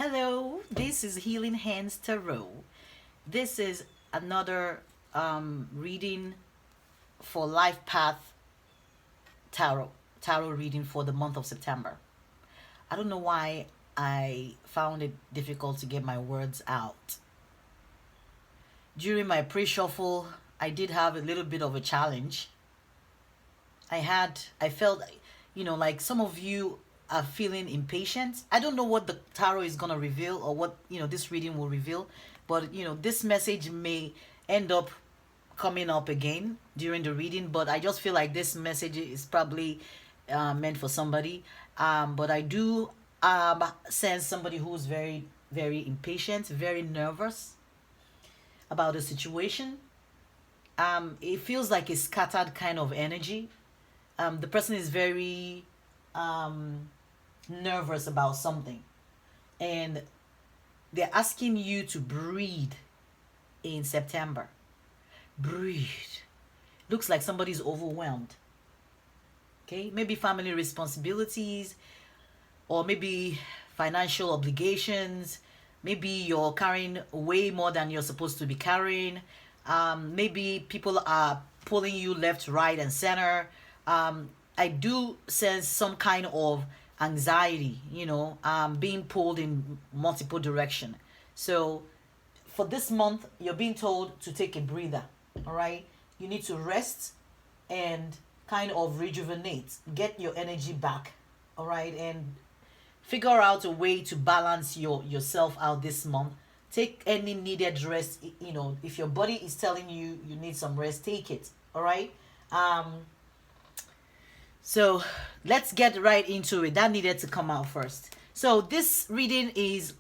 Hello, this is Healing Hands Tarot. This is another reading for Life Path Tarot reading for the month of September. I don't know why I found it difficult to get my words out. During my pre-shuffle, I did have a little bit of a challenge. I felt, like some of you are feeling impatient. I don't know what the tarot is going to reveal or what, this reading will reveal, but, this message may end up coming up again during the reading, but I just feel like this message is probably meant for somebody. But I do sense somebody who's very, very impatient, very nervous about the situation. It feels like a scattered kind of energy. The person is very nervous about something, and they're asking you to breathe in September. Breathe. Looks like somebody's overwhelmed. Okay, maybe family responsibilities, or maybe financial obligations. Maybe you're carrying way more than you're supposed to be carrying. Maybe people are pulling you left, right, and center. I do sense some kind of anxiety, being pulled in multiple direction. So for this month, you're being told to take a breather. All right, you need to rest and kind of rejuvenate, get your energy back. All right, and figure out a way to balance yourself out this month. Take any needed rest. If your body is telling you you need some rest, take it. All right. So let's get right into it. That needed to come out first. So this reading is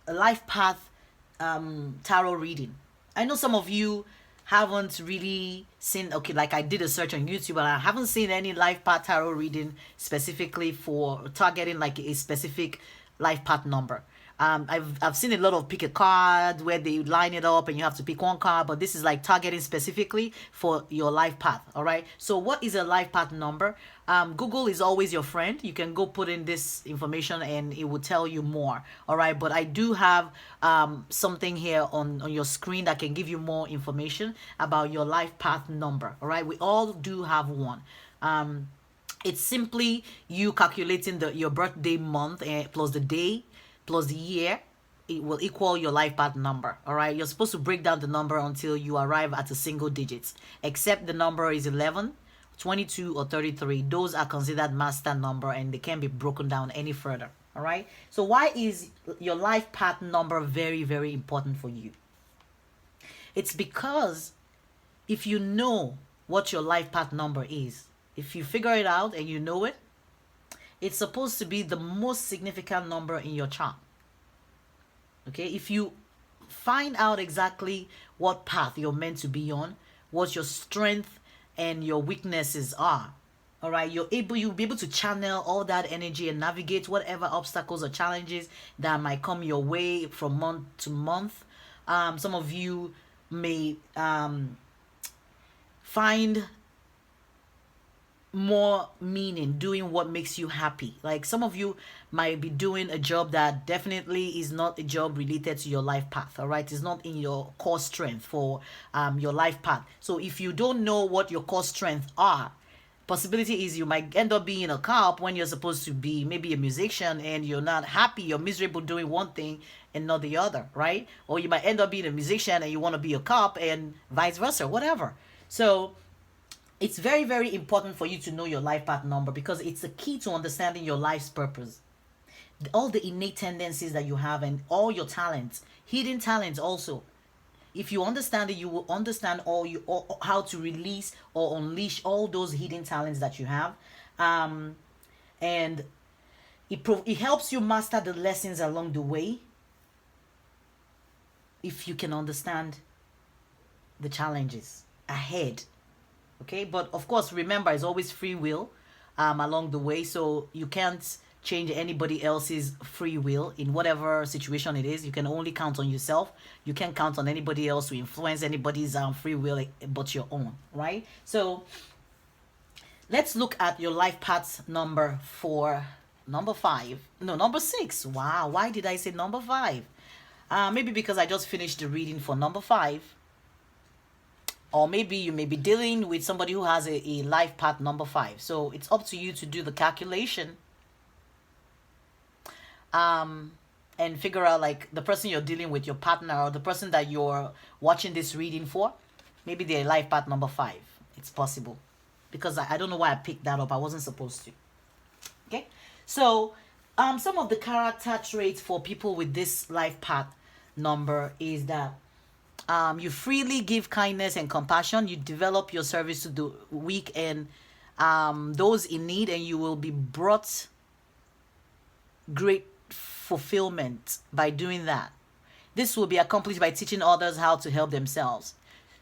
a life path tarot reading. I know some of you haven't really seen, okay, like I did a search on YouTube, but I haven't seen any life path tarot reading specifically for targeting like a specific life path number. I've seen a lot of pick a card where they line it up and you have to pick one card, but this is like targeting specifically for your life path. All right. So what is a life path number? Google is always your friend. You can go put in this information and it will tell you more. All right. But I do have something here on your screen that can give you more information about your life path number. All right. We all do have one. It's simply you calculating your birthday month plus the day plus the year. It will equal your life path number. All right, you're supposed to break down the number until you arrive at a single digits, except the number is 11, 22, or 33. Those are considered master number and they can't be broken down any further. All right, so why is your life path number very, very important for you? It's because if you know what your life path number is, if you figure it out and you know it, it's supposed to be the most significant number in your chart. Okay, if you find out exactly what path you're meant to be on, what your strength and your weaknesses are, all right, you'll be able to channel all that energy and navigate whatever obstacles or challenges that might come your way from month to month. Some of you may find more meaning doing what makes you happy. Like some of you might be doing a job that definitely is not a job related to your life path. All right, it's not in your core strength for your life path. So if you don't know what your core strengths are, possibility is you might end up being a cop when you're supposed to be maybe a musician, and you're not happy, you're miserable doing one thing and not the other, right? Or you might end up being a musician and you want to be a cop and vice versa, whatever. So it's very, very important for you to know your life path number because it's the key to understanding your life's purpose. All the innate tendencies that you have and all your talents, hidden talents also. If you understand it, you will understand all how to release or unleash all those hidden talents that you have. And it helps you master the lessons along the way if you can understand the challenges ahead. Okay, but of course, remember, it's always free will along the way, so you can't change anybody else's free will in whatever situation it is. You can only count on yourself. You can't count on anybody else to influence anybody's free will but your own, right? So let's look at your life path number for Number 5. No, number 6. Wow, why did I say number 5? Maybe because I just finished the reading for number 5. Or maybe you may be dealing with somebody who has a life path number 5. So it's up to you to do the calculation, and figure out like the person you're dealing with, your partner, or the person that you're watching this reading for. Maybe they're life path number 5. It's possible. Because I don't know why I picked that up. I wasn't supposed to. Okay? So, some of the character traits for people with this life path number is that you freely give kindness and compassion. You develop your service to the weak and those in need, and you will be brought great fulfillment by doing that. This will be accomplished by teaching others how to help themselves.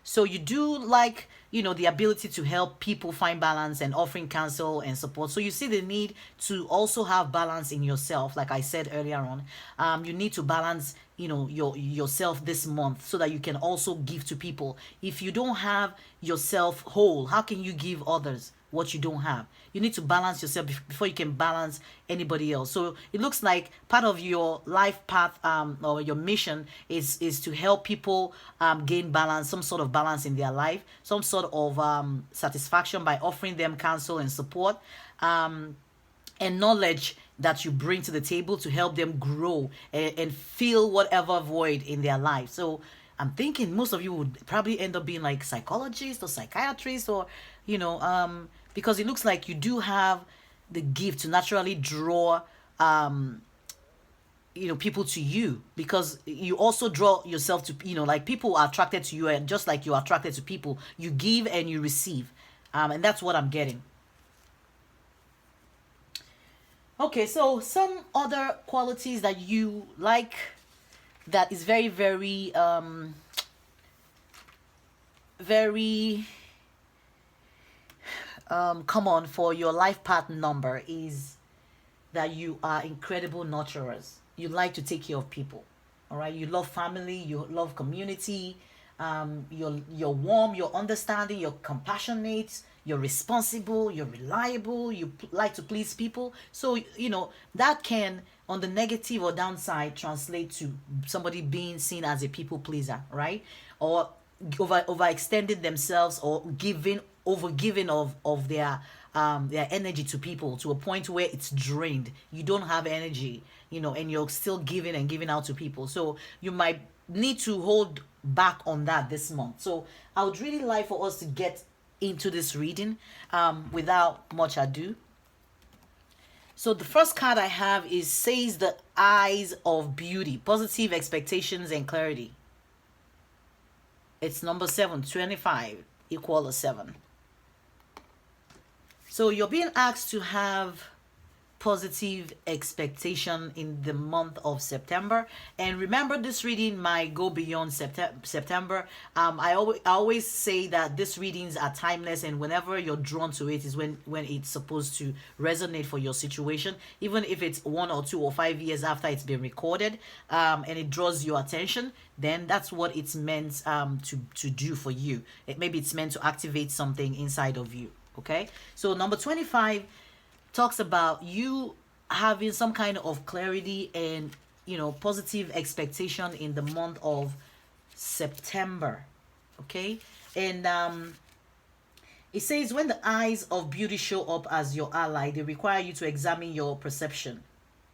So you do like, the ability to help people find balance and offering counsel and support. So you see the need to also have balance in yourself. Like I said earlier on, you need to balance, yourself this month so that you can also give to people. If you don't have yourself whole, how can you give others what you don't have? You need to balance yourself before you can balance anybody else. So it looks like part of your life path, or your mission is to help people gain balance, some sort of balance in their life, some sort of satisfaction by offering them counsel and support, and knowledge that you bring to the table to help them grow and fill whatever void in their life. So I'm thinking most of you would probably end up being like psychologists or psychiatrists, or because it looks like you do have the gift to naturally draw people to you, because you also draw yourself to, like people are attracted to you, and just like you are attracted to people, you give and you receive, and that's what I'm getting. Okay, so some other qualities that you like, that is very, very very common for your life path number is that you are incredible nurturers. You like to take care of people. All right, you love family, you love community. You're warm, you're understanding, you're compassionate, you're responsible, you're reliable, you like to please people. So that can, on the negative or downside, translate to somebody being seen as a people pleaser, right? Or overextending themselves, or giving of their energy to people to a point where it's drained. You don't have energy, and you're still giving and giving out to people. So you might need to hold back on that this month. So I would really like for us to get into this reading without much ado. So the first card I have says the eyes of beauty, positive expectations and clarity. It's number 7, 25 equal to 7. So you're being asked to have positive expectation in the month of September. And remember, this reading might go beyond September. I always say that these readings are timeless, and whenever you're drawn to it is when it's supposed to resonate for your situation, even if it's 1 or 2 or 5 years after it's been recorded, and it draws your attention, then that's what it's meant to do for you. Maybe it's meant to activate something inside of you. Okay, so number 25 talks about you having some kind of clarity and positive expectation in the month of September. Okay, and it says, when the eyes of beauty show up as your ally, they require you to examine your perception.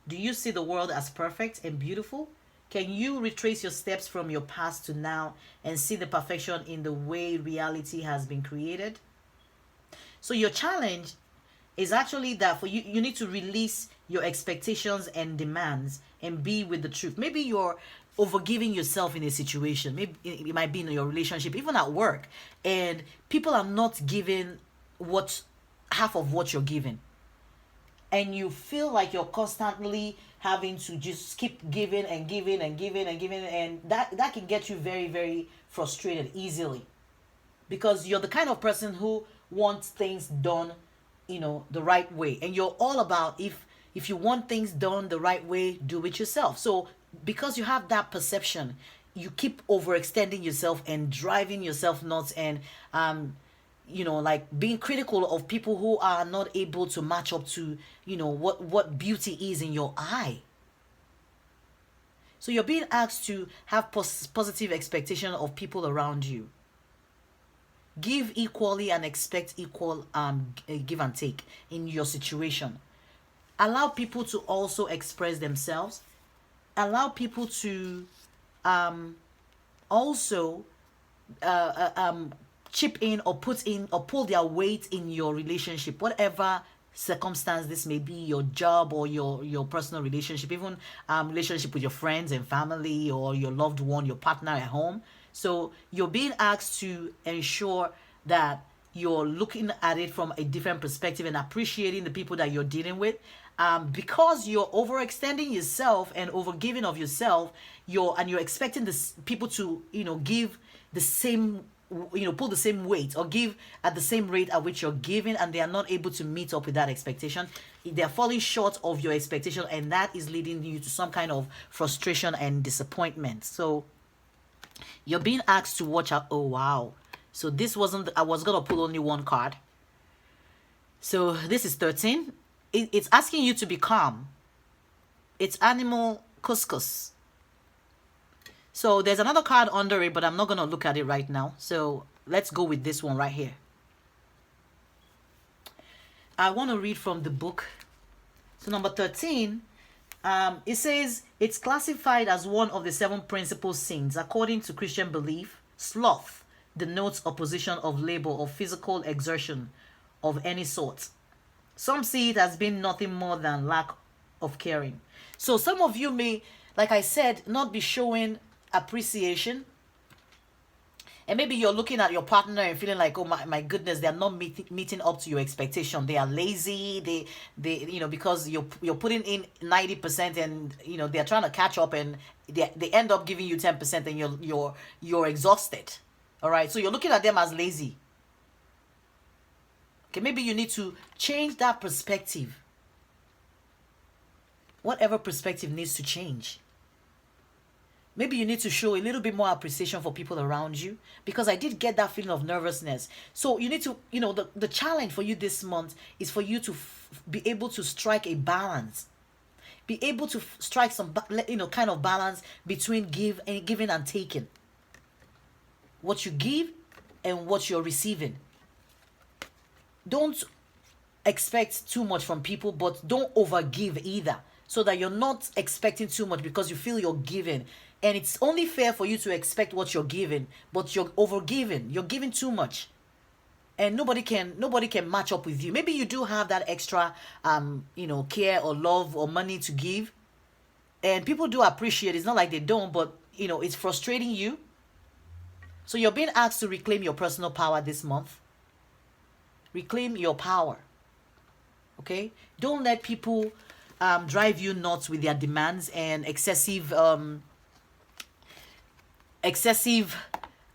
Do you see the world as perfect and beautiful? Can you retrace your steps from your past to now and see the perfection in the way reality has been created? So your challenge is actually that for you, you need to release your expectations and demands and be with the truth. Maybe you're overgiving yourself in a situation. Maybe it might be in your relationship, even at work, and people are not giving half of what you're giving. And you feel like you're constantly having to just keep giving and giving and giving and giving, and that can get you very, very frustrated easily, because you're the kind of person who wants things done the right way, and you're all about, if you want things done the right way, do it yourself. So because you have that perception, you keep overextending yourself and driving yourself nuts, and like being critical of people who are not able to match up to, what beauty is in your eye. So you're being asked to have positive expectation of people around you. Give equally and expect equal give and take in your situation. Allow people to also express themselves. Allow people to also chip in or put in or pull their weight in your relationship, whatever circumstance this may be, your job or your personal relationship, even relationship with your friends and family or your loved one, your partner at home. So you're being asked to ensure that you're looking at it from a different perspective and appreciating the people that you're dealing with. Because you're overextending yourself and overgiving of yourself, you're expecting people to give the same, pull the same weight or give at the same rate at which you're giving, and they are not able to meet up with that expectation. They're falling short of your expectation, and that is leading you to some kind of frustration and disappointment. So you're being asked to watch out. Oh wow, so this wasn't, I was gonna pull only one card. So this is 13. It's asking you to be calm. It's animal couscous. So there's another card under it, but I'm not going to look at it right now. So let's go with this one right here. I want to read from the book. So number 13, it says it's classified as one of the 7 principal sins. According to Christian belief, sloth denotes opposition of labor or physical exertion of any sort. Some see it as being nothing more than lack of caring. So some of you may, like I said, not be showing appreciation. And maybe you're looking at your partner and feeling like, oh my goodness, they're not meeting up to your expectation. They are lazy. They because you're putting in 90% and they're trying to catch up, and they end up giving you 10% and you're exhausted. All right. So you're looking at them as lazy. Okay, maybe you need to change that perspective. Whatever perspective needs to change. Maybe you need to show a little bit more appreciation for people around you, because I did get that feeling of nervousness. So you need to, the challenge for you this month is for you to be able to strike a balance. Be able to strike some, kind of balance between giving and taking. What you give and what you're receiving. Don't expect too much from people, but don't overgive either, so that you're not expecting too much because you feel you're giving. And it's only fair for you to expect what you're giving, but you're overgiving. You're giving too much. And nobody can match up with you. Maybe you do have that extra care or love or money to give. And people do appreciate it. It's not like they don't, but it's frustrating you. So you're being asked to reclaim your personal power this month. Reclaim your power. Okay? Don't let people drive you nuts with their demands and excessive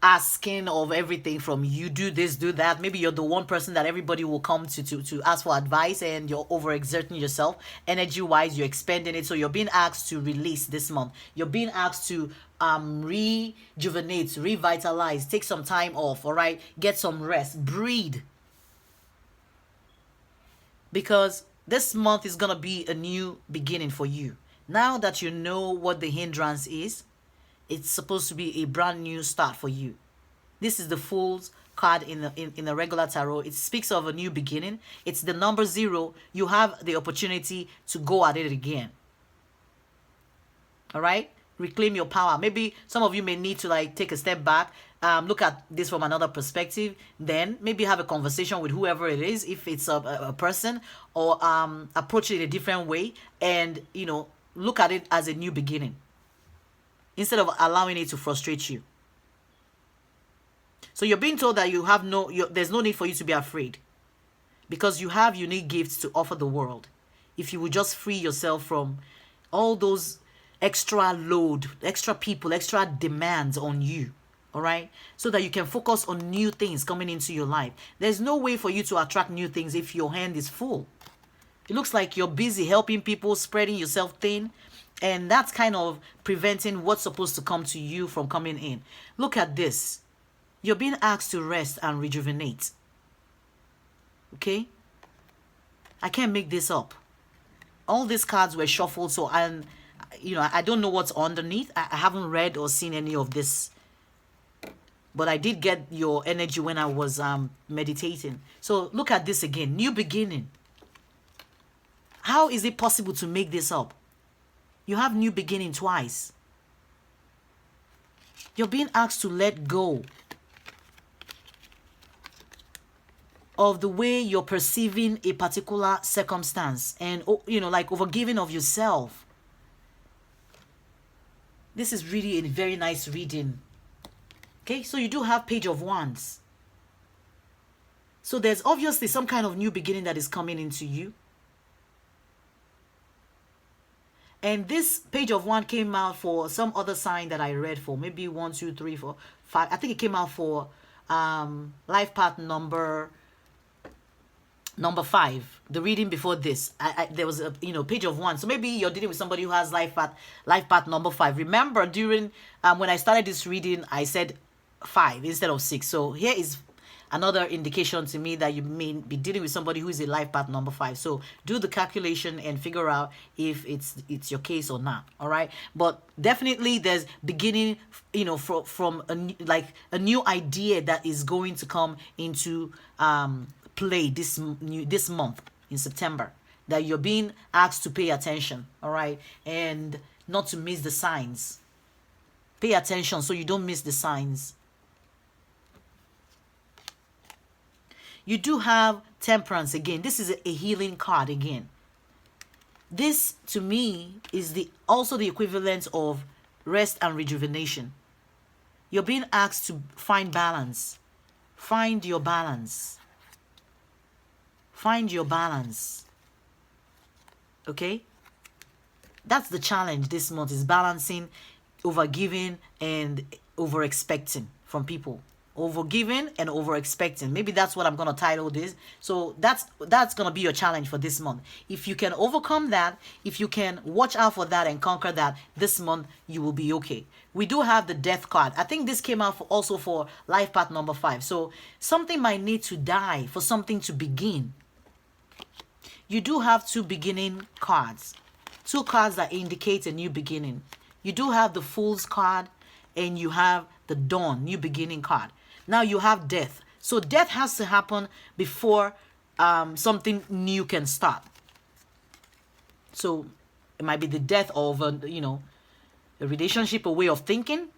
asking of everything from you. Do this, do that. Maybe you're the one person that everybody will come to ask for advice, and you're overexerting yourself. Energy wise, you're expending it. So you're being asked to release this month. You're being asked to rejuvenate, revitalize, take some time off. All right? Get some rest, breathe. Because this month is going to be a new beginning for you. Now that you know what the hindrance is, it's supposed to be a brand new start for you. This is the Fool's card in the regular tarot. It speaks of a new beginning. It's the number 0. You have the opportunity to go at it again. All right? Reclaim your power. Maybe some of you may need to take a step back, look at this from another perspective, then maybe have a conversation with whoever it is, if it's a person, or approach it a different way, and look at it as a new beginning instead of allowing it to frustrate you. So you're being told that there's no need for you to be afraid, because you have unique gifts to offer the world. If you would just free yourself from all those extra load, extra people, extra demands on you, all right? So that you can focus on new things coming into your life. There's no way for you to attract new things if your hand is full. It looks like you're busy helping people, spreading yourself thin, and that's kind of preventing what's supposed to come to you from coming in. Look at this. You're being asked to rest and rejuvenate. Okay? I can't make this up. All these cards were shuffled, so I don't know what's underneath. I haven't read or seen any of this, but I did get your energy when I was meditating. So look at this again. New beginning. How is it possible to make this up? You have new beginning twice. You're being asked to let go of the way you're perceiving a particular circumstance and, like overgiving of yourself. This is really a very nice reading. Okay, so you do have Page of Wands. So there's obviously some kind of new beginning that is coming into you. And this Page of Wands came out for some other sign that I read for. Maybe 1, 2, 3, 4, 5. I think it came out for life path number 5. The reading before this, there was a Page of Wands. So maybe you're dealing with somebody who has life path number 5. Remember, during when I started this reading, I said 5 instead of 6. So here is another indication to me that you may be dealing with somebody who is a life path number 5. So do the calculation and figure out if it's your case or not. All right, but definitely there's beginning, from a new idea that is going to come into play this month in September, that you're being asked to pay attention. All right, and not to miss the signs. Pay attention so you don't miss the signs. You do have Temperance again. This is a healing card again. This, to me, is also the equivalent of rest and rejuvenation. You're being asked to find balance. Find your balance. Find your balance. Okay? That's the challenge this month, is balancing overgiving and over-expecting from people. Overgiving and over-expecting. Maybe that's what I'm going to title this. So that's going to be your challenge for this month. If you can overcome that, if you can watch out for that and conquer that, this month you will be okay. We do have the Death card. I think this came out also for life path number 5. So something might need to die for something to begin. You do have 2 beginning cards. 2 cards that indicate a new beginning. You do have the Fool's card and you have the Dawn, new beginning card. Now you have Death. So death has to happen before something new can start. So it might be the death of a relationship, a way of thinking,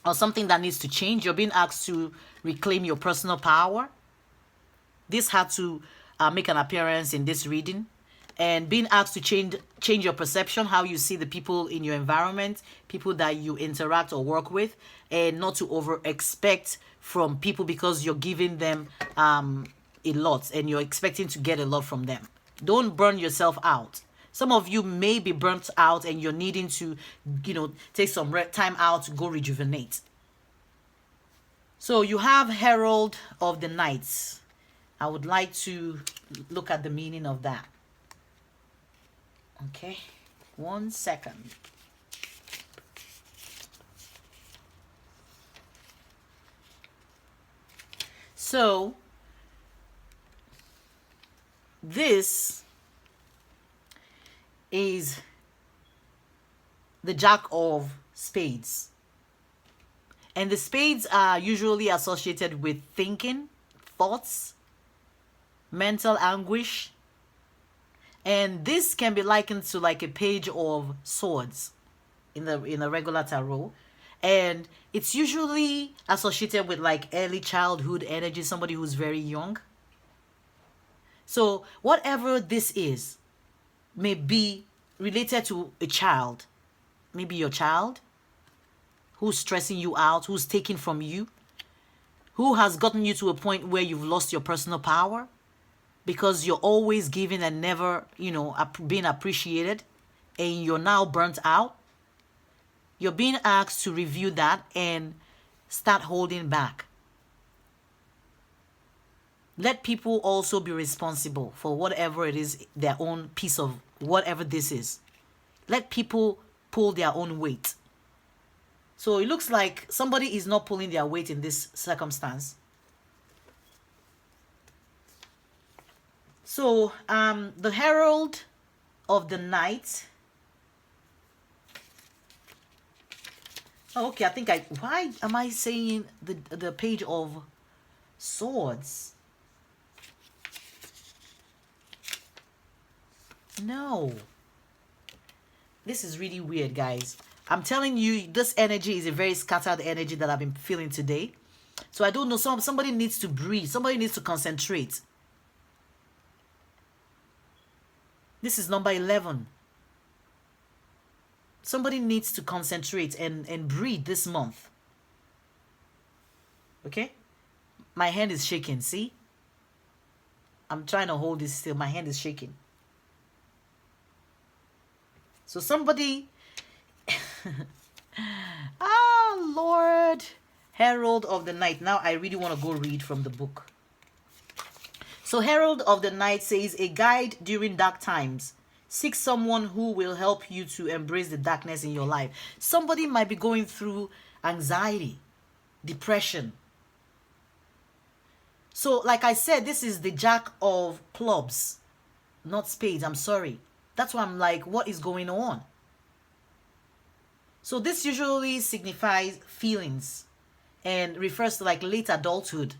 or something that needs to change. You're being asked to reclaim your personal power. This had to make an appearance in this reading. And being asked to change your perception, how you see the people in your environment, people that you interact or work with, and not to over-expect from people because you're giving them a lot and you're expecting to get a lot from them. Don't burn yourself out. Some of you may be burnt out and you're needing to, take some time out to go rejuvenate. So you have Herald of the Nights. I would like to look at the meaning of that. Okay, 1 second. So this is the Jack of Spades. And the spades are usually associated with thinking, thoughts, mental anguish. And this can be likened to like a page of swords in a regular tarot. And it's usually associated with like early childhood energy, somebody who's very young. So whatever this is may be related to a child. Maybe your child who's stressing you out, who's taking from you, who has gotten you to a point where you've lost your personal power. Because you're always giving and never, being appreciated, and you're now burnt out. You're being asked to review that and start holding back. Let people also be responsible for whatever it is, their own piece of whatever this is. Let people pull their own weight. So it looks like somebody is not pulling their weight in this circumstance. So, the herald of the night. Oh, okay, I think why am I saying the page of swords? No. This is really weird, guys. I'm telling you, this energy is a very scattered energy that I've been feeling today. So I don't know, somebody needs to breathe. Somebody needs to concentrate. This is number 11. Somebody needs to concentrate and breathe this month. Okay? My hand is shaking, see? I'm trying to hold this still. My hand is shaking. So somebody... Ah, Lord. Herald of the Night. Now I really want to go read from the book. So Herald of the Night says, a guide during dark times. Seek someone who will help you to embrace the darkness in your life. Somebody might be going through anxiety, depression. So like I said, this is the Jack of clubs, not spades. I'm sorry. That's why I'm like, what is going on? So this usually signifies feelings and refers to like late adulthood.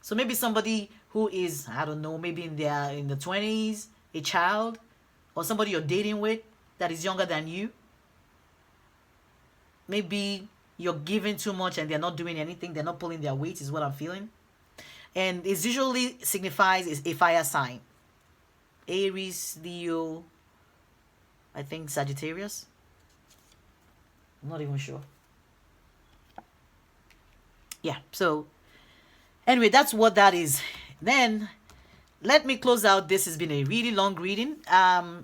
So maybe somebody who is, I don't know, maybe in the 20s, a child, or somebody you're dating with that is younger than you. Maybe you're giving too much and they're not doing anything. They're not pulling their weight is what I'm feeling. And it usually signifies is a fire sign. Aries, Leo, I think Sagittarius. I'm not even sure. Yeah, so anyway, that's what that is. Then let me close out. This has been a really long reading.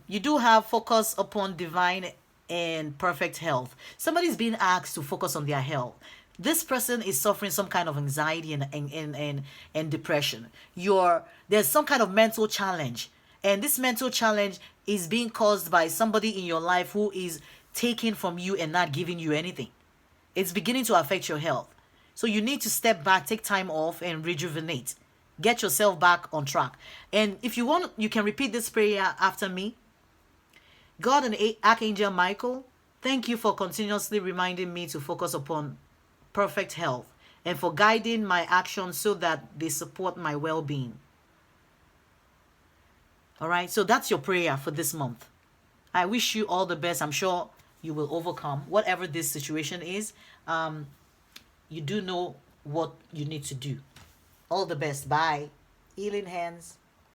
You do have focus upon divine and perfect health. Somebody's being asked to focus on their health. This person is suffering some kind of anxiety and depression. There's some kind of mental challenge. And this mental challenge is being caused by somebody in your life who is taking from you and not giving you anything. It's beginning to affect your health. So you need to step back, take time off, and rejuvenate. Get yourself back on track. And if you want, you can repeat this prayer after me. God and Archangel Michael, thank you for continuously reminding me to focus upon perfect health and for guiding my actions so that they support my well-being. All right, so that's your prayer for this month. I wish you all the best. I'm sure you will overcome whatever this situation is. You do know what you need to do. All the best. Bye. Healing hands.